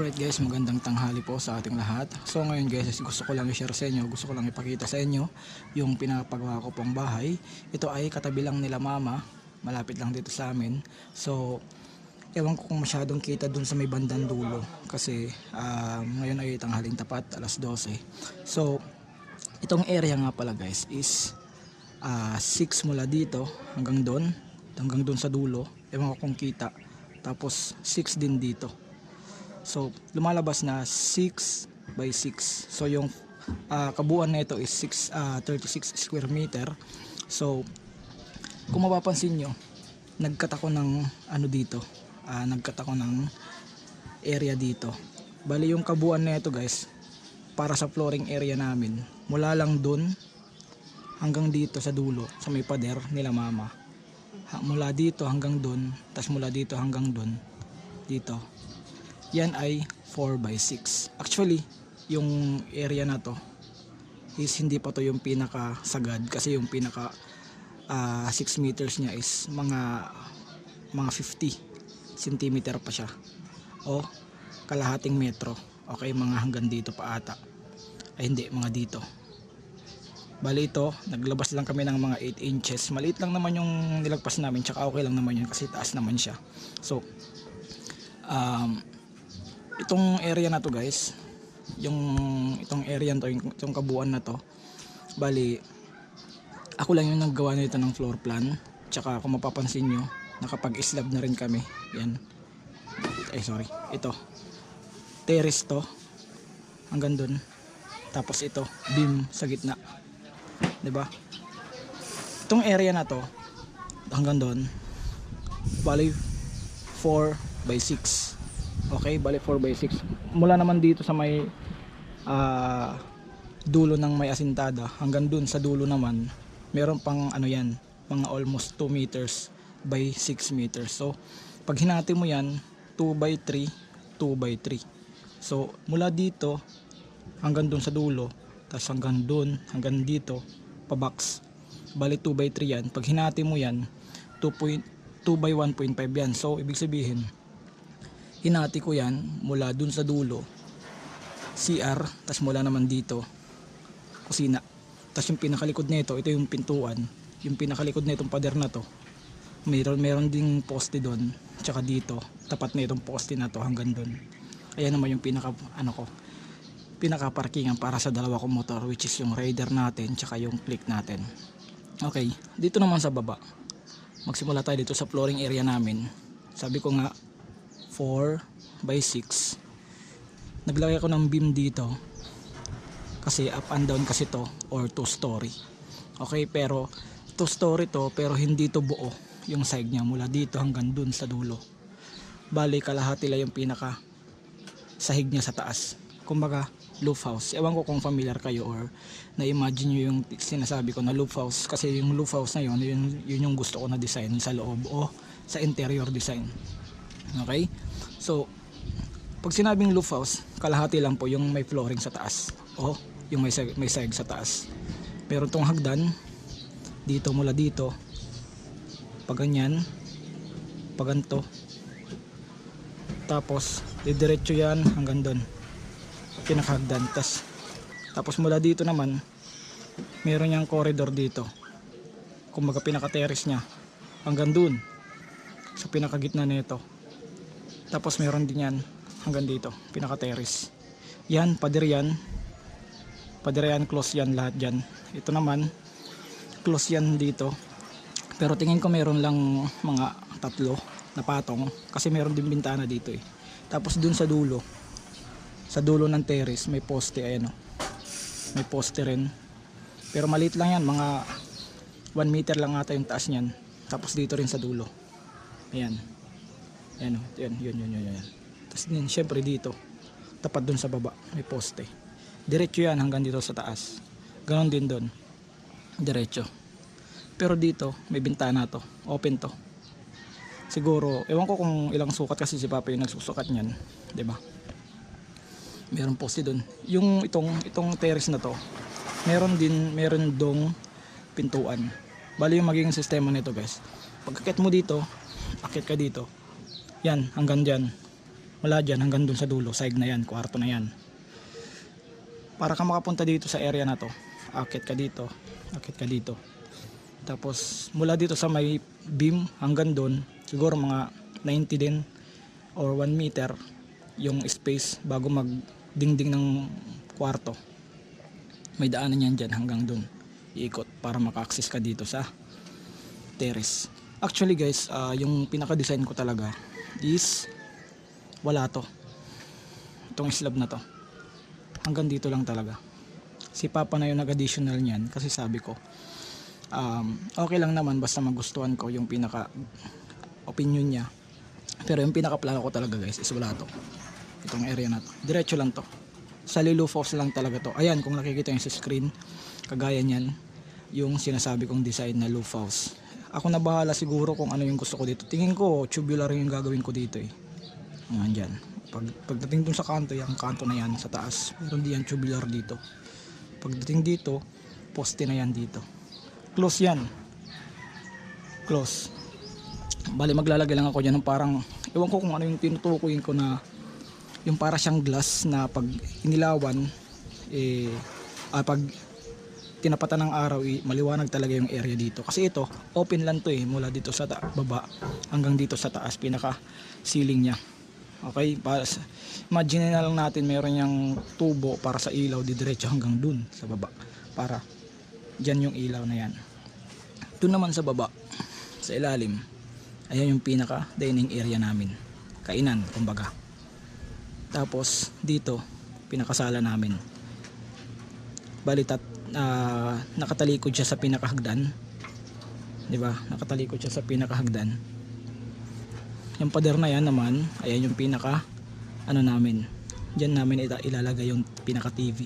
Alright guys, magandang tanghali po sa ating lahat. So ngayon guys, gusto ko lang i-share sa inyo, gusto ko lang ipakita sa inyo yung pinapagawa ko pong bahay. Ito ay katabi lang nila mama, malapit lang dito sa amin. So ewan ko kung masyadong kita dun sa may bandang dulo kasi ngayon ay tanghaling tapat, alas 12. So itong area nga pala guys is 6 mula dito hanggang dun sa dulo. Ewan ko kung kita. Tapos 6 din dito. So lumalabas na 6 by 6. So yung kabuuan na ito is 36 square meter. So kung mapapansin nyo, nagkat ako ng ano dito, nagkat ako ng area dito. Bali yung kabuuan na ito guys, para sa flooring area namin, mula lang dun hanggang dito sa dulo, sa may pader nila mama, mula dito hanggang dun, tas mula dito hanggang dun, dito, yan ay 4 by 6. Actually yung area na to is hindi pa to yung pinaka sagad, kasi yung pinaka 6 meters nya is mga 50 cm pa siya, o kalahating metro. Okay, mga hanggang dito pa ata, ay hindi, mga dito. Bali ito, naglabas lang kami ng mga 8 inches. Maliit lang naman yung nilagpas namin, tsaka okay lang naman yun kasi taas naman siya. So itong area na to guys, itong area na to, itong kabuuan na to, bali ako lang yung naggawa nito ng floor plan. Tsaka kung mapapansin nyo, nakapag-slab na rin kami. Yan, ito terrace to hanggang dun, tapos ito beam sa gitna, 'di ba? Itong area na to hanggang dun, bali 4 by 6. Okay, bali 4 by 6. Mula naman dito sa may dulo ng may asintada hanggang dun sa dulo naman, meron pang ano yan, mga almost 2 meters by 6 meters. So pag hinati mo yan, 2 by 3, 2 by 3. So mula dito hanggang dun sa dulo, tapos hanggang dun, hanggang dito pa-box, bali 2 by 3 yan. Pag hinati mo yan, 2 by 1.5 yan. So ibig sabihin, hinati ko yan mula dun sa dulo, CR, tas mula naman dito, kusina. Tas yung pinakalikod nito, ito yung pintuan. Yung pinakalikod na itong pader na to, meron ding poste doon, tsaka dito, tapat na itong poste na to hanggang dun. Ayan naman yung pinaka parkingan para sa dalawa kong motor, which is yung Raider natin, tsaka yung Click natin. Okay, dito naman sa baba, magsimula tayo dito sa flooring area namin. Sabi ko nga 4 by 6. Naglagay ako ng beam dito kasi up and down kasi to, or 2 story. Okay, pero 2 story to, pero hindi to buo yung side nya mula dito hanggang dun sa dulo. Bali kalahati lang yung pinaka sahig nya sa taas. Kumbaga loop house. Ewan ko kung familiar kayo or na-imagine nyo yung sinasabi ko na loop house, kasi yung loop house na yun yung gusto ko na design sa loob o sa interior design. Okay, so pag sinabing loop house, kalahati lang po yung may flooring sa taas o yung may sahig sa taas. Pero itong hagdan dito, mula dito pag ganyan, pag ganito, tapos didiretso yan hanggang doon, pinakahagdan. Tapos mula dito naman, meron niyang corridor dito, kumbaga pinaka-terrace nya hanggang doon sa pinakagitna nito. Tapos meron din yan hanggang dito, pinaka-terrace. Yan, pader yan, close yan lahat dyan. Ito naman, close yan dito. Pero tingin ko meron lang mga 3 na patong, kasi meron din bintana dito eh. Tapos dun sa dulo ng terrace, may poste, ayan o. May poste rin. Pero maliit lang yan, mga 1 meter lang ata yung taas niyan. Tapos dito rin sa dulo. Ayan. Ayan o, yun. Tapos din, syempre dito, tapat dun sa baba, may poste. Diretso yan hanggang dito sa taas. Ganon din dun, diretso. Pero dito, may bintana to, open to. Siguro, ewan ko kung ilang sukat, kasi si Papa yung nagsusukat niyan, 'di ba? Meron poste dun. Yung itong terrace na to, meron dong pintuan. Bali yung magiging sistema nito guys, pag akit mo dito, akit ka dito, yan hanggang dyan, Mula dyan hanggang dun sa dulo, side na yan, kwarto na yan. Para ka makapunta dito sa area na to, akit ka dito, akit ka dito. Tapos mula dito sa may beam hanggang dun, siguro mga 90 din or 1 meter yung space bago magdingding ng kwarto. May daanan yan dyan hanggang dun, iikot para maka-access ka dito sa terrace. Actually guys, yung pinaka-design ko talaga is wala to, itong slab na to, hanggang dito lang talaga. Si Papa na yung nag-additional niyan kasi sabi ko okay lang naman basta magustuhan ko yung pinaka opinion niya. Pero yung pinaka plano ko talaga guys is wala to, itong area na to, diretso lang to, sa Lulu Falls lang talaga to. Ayan, kung nakikita nyo sa screen, kagaya niyan yung sinasabi kong design na Lulu Falls. Ako na bahala siguro kung ano yung gusto ko dito. Tingin ko tubular yung gagawin ko dito eh. Ayan dyan. Pagdating dun sa kanto, yung kanto na yan sa taas, meron di yan tubular dito. Pagdating dito, poste na yan dito. Close yan. Close. Bali maglalagay lang ako dyan ng parang, ewan ko kung ano yung tinutukuyin ko na, yung para siyang glass na pag inilawan, pag tinapatan ng araw, maliwanag talaga yung area dito. Kasi ito, open lang to eh, mula dito sa baba hanggang dito sa taas, pinaka ceiling niya. Okay, imagine na lang natin meron yung tubo para sa ilaw didiretso hanggang dun sa baba. Para dyan yung ilaw na yan. Dun naman sa baba, sa ilalim, ayan yung pinaka dining area namin. Kainan, kumbaga. Tapos dito, pinakasala namin. Balitat, nakatalikod siya sa pinakahagdan. 'Di ba? Nakatalikod siya sa pinakahagdan. Yung pader na yan naman, ayan yung pinaka namin. Diyan namin ilalagay yung pinaka TV.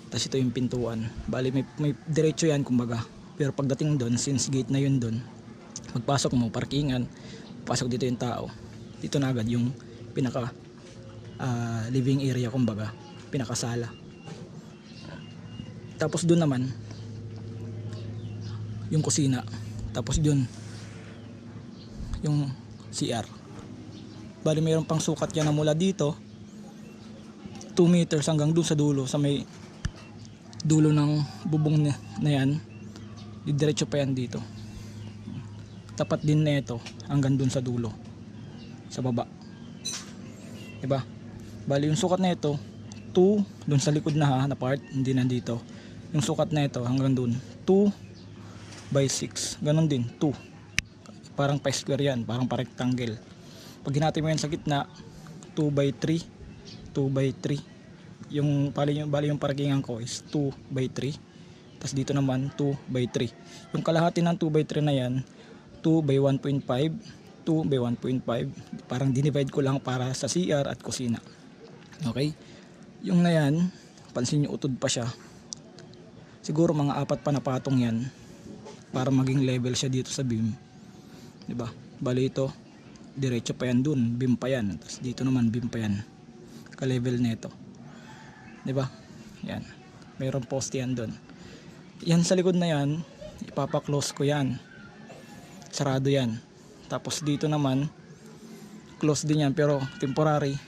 Tapos ito yung pintuan. Bali may diretso yan kumbaga. Pero pagdating doon, since gate na yun doon, magpasok mo, parkingan, pasok dito yung tao. Dito na agad yung pinaka living area kumbaga, pinakasala. Tapos doon naman yung kusina. Tapos doon yung CR. Bali mayroon pang sukat yan na mula dito 2 meters hanggang doon sa dulo, sa may dulo ng bubong na yan. Didiretso pa yan dito. Tapat din na ito hanggang doon sa dulo, sa baba. Diba? Bali yung sukat na ito 2 doon sa likod na part, hindi nandito. Yung sukat na ito hanggang doon 2 by 6, ganon din 2. Parang pa square yan, parang pa rectangle. Pag hinati mo yan sa gitna, 2 by 3, 2 by 3. Yung bali yung parkingan ko is 2 by 3. Tapos dito naman 2 by 3. Yung kalahati ng 2 by 3 na yan, 2 by 1.5, 2 by 1.5. Parang dinivide ko lang para sa CR at kusina. Okay? Yung na yan, pansin nyo utod pa siya. Siguro mga 4 pa na patong yan para maging level siya dito sa beam. Diba? Bali ito, diretso pa yan dun, beam pa yan. Tapos dito naman beam pa yan. Ka-level nito. Diba? Yan. Mayroong poste yan dun. Yan sa likod na yan, ipapa-close ko yan. Sarado yan. Tapos dito naman, close din yan pero temporary.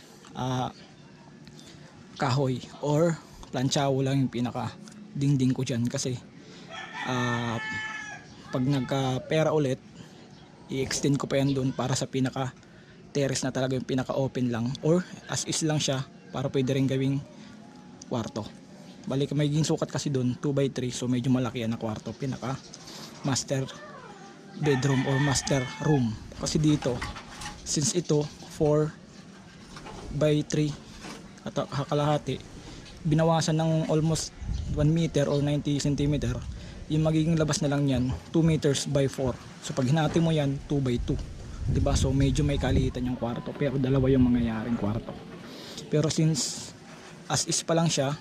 Kahoy or planchawo lang yung pinaka dingding ko dyan. Kasi pag nagka-pera ulit, i-extend ko pa yan doon para sa pinaka terrace na talaga, yung pinaka open lang or as is lang siya para pwede rin gawing kwarto. Balik may sukat kasi doon 2 by 3, so medyo malaki yan na kwarto, pinaka master bedroom or master room. Kasi dito since ito 4 by 3 at kalahati, binawasan ng almost 1 meter or 90 cm. Yung magiging labas na lang yan 2 meters by 4. So pag hinati mo yan 2 by 2, diba? So medyo may kalihitan yung kwarto, pero dalawa yung mangyayaring kwarto. Pero since as is pa lang siya,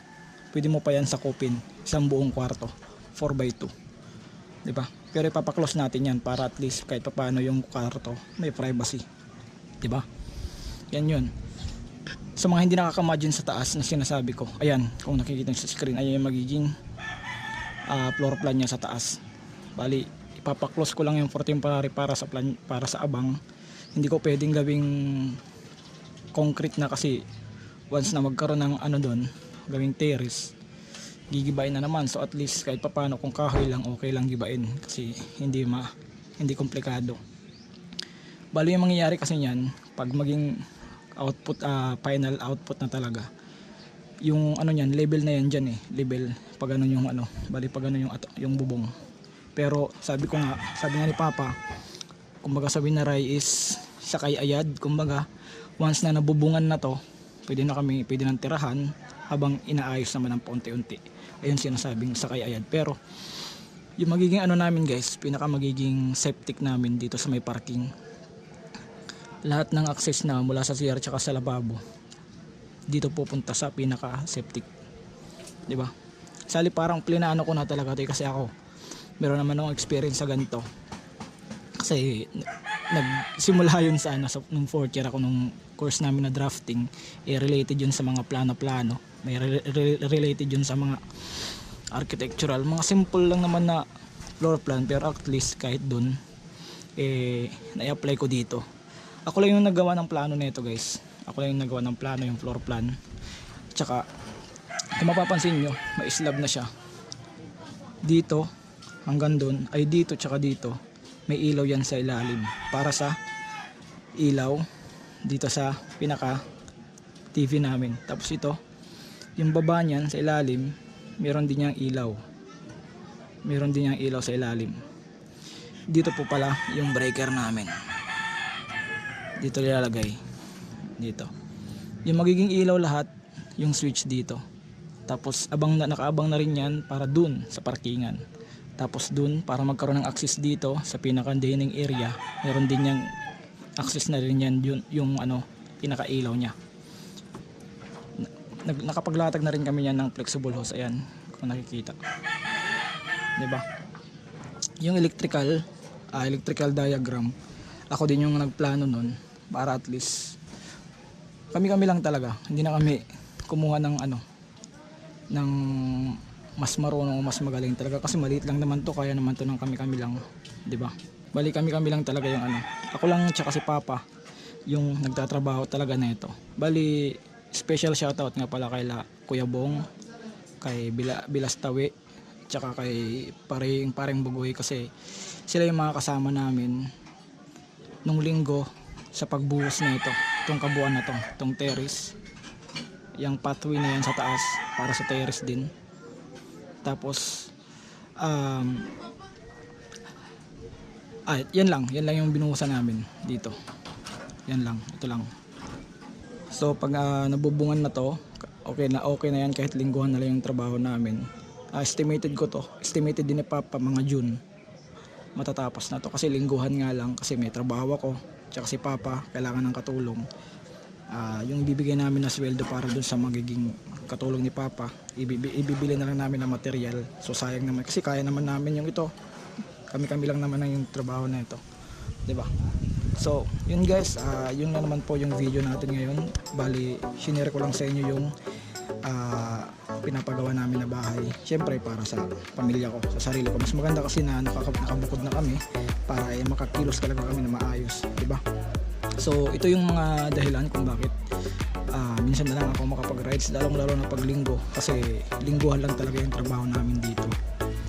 pwede mo pa yan sakupin isang buong kwarto 4 by 2, diba? Pero ipapaklose natin yan para at least kahit paano yung kwarto may privacy, diba? Yan yun. Sa mga hindi nakaka-imagine sa taas na sinasabi ko, ayan, kung nakikita nyo sa screen, ayan yung magiging floor plan niya sa taas. Bali ipapaklose ko lang yung for temporary para sa abang. Hindi ko pwedeng gawing concrete na kasi once na magkaroon ng ano doon, gawing terrace, gigibain na naman. So at least kahit papano kung kahoy lang, okay lang gibain kasi hindi komplikado. Bali yung mangyayari kasi niyan pag maging output, final output na talaga, yung ano niyan, level na yan dyan level pag ano yung ano, bali pag ano yung bubong. Pero sabi nga ni Papa, kumbaga sabi na Ray is sakay ayad, kumbaga once na nabubungan na to, pwede nang tirahan habang inaayos naman ng paunti-unti. Ayun sinasabing sakay ayad. Pero yung magiging ano namin guys, pinaka magiging septic namin dito sa may parking, lahat ng access na mula sa CR tsaka sa lababo dito pupunta sa pinaka septic, di ba? Sali parang plinano ko na talaga ito kasi ako meron naman akong experience sa ganito kasi nagsimula yun sa nung 4th year ako nung course namin na drafting, related yun sa mga plano-plano, may related yun sa mga architectural, mga simple lang naman na floor plan, pero at least kahit dun na-apply ko dito. Ako lang yung nagawa ng plano nito guys, ako lang yung nagawa ng plano, yung floor plan. Tsaka kung mapapansin nyo, may slab na siya dito hanggang dun, ay dito tsaka dito may ilaw yan sa ilalim para sa ilaw dito sa pinaka TV namin. Tapos ito yung baba niyan sa ilalim, meron din yang ilaw sa ilalim. Dito po pala yung breaker namin, dito nilalagay dito. Yung magiging ilaw lahat, yung switch dito. Tapos nakaabang na rin yan para dun sa parkingan. Tapos dun para magkaroon ng access dito sa pinaka dining area, meron din yang access na rin yan yung ano, pinaka-ilaw niya. Nakapaglatag na rin kami yan ng flexible hose, ayan kung nakikita. 'Di ba? Yung electrical diagram, ako din yung nagplano nun para at least kami lang talaga, hindi na kami kumuha ng ano, ng mas marunong o mas magaling talaga kasi maliit lang naman to, kaya naman to ng kami lang, 'di ba? Bali kami lang talaga yung ano. Ako lang tsaka si Papa yung nagtatrabaho talaga nito. Bali special shoutout nga pala kay Kuya Bong, kay Bilas Tawi, tsaka kay paring Bugoy kasi sila yung mga kasama namin nung linggo sa pagbuhos na ito, itong kabuuan na to, itong terrace, yung pathway na yan sa taas para sa terrace din. Tapos yan lang yung binuhusan namin dito, yan lang, ito lang. So pag nabubungan na to, okay na yan, kahit lingguhan na lang yung trabaho namin. Estimated din ni Papa mga June matatapos na to, kasi lingguhan nga lang kasi may trabaho ako, tsaka si Papa kailangan ng katulong. Yung ibibigay namin na sweldo para dun sa magiging katulong ni Papa, ibibili na lang namin ng material. So sayang naman kasi kaya naman namin yung ito, kami lang naman yung trabaho na ito, 'di ba? So yun guys, yun na naman po yung video natin ngayon. Bali shinare ko lang sa inyo yung pinapagawa namin na bahay, syempre para sa pamilya ko, sa sarili ko. Mas maganda kasi na nakabukod na kami para makakilos talaga kami na maayos, 'di ba? So ito yung mga dahilan kung bakit minsan na lang ako makapag-rides, lalo na pag linggo, kasi lingguhan lang talaga yung trabaho namin dito.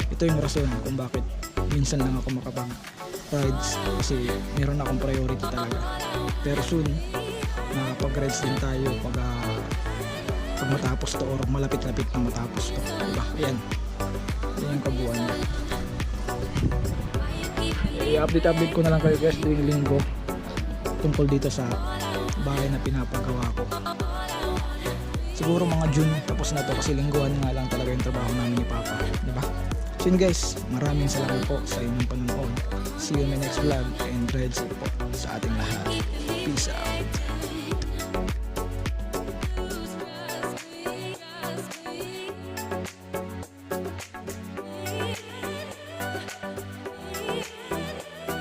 Ito yung rason kung bakit minsan lang ako makapag-rides, kasi meron akong priority talaga. Pero soon makapag-rides din tayo pag matapos to, or malapit-lapit na matapos to, diba? Ayan yung kabuuan niya. I-update ko na lang kayo guys tuwing linggo tungkol dito sa bahay na pinapagawa ko. Siguro mga June tapos na to, kasi lingguhan nga lang talaga yung trabaho namin ni Papa, diba? So yun guys, maraming salamat po sa inyong panonood. See you in my next vlog, and Reds po sa ating lahat. Peace out.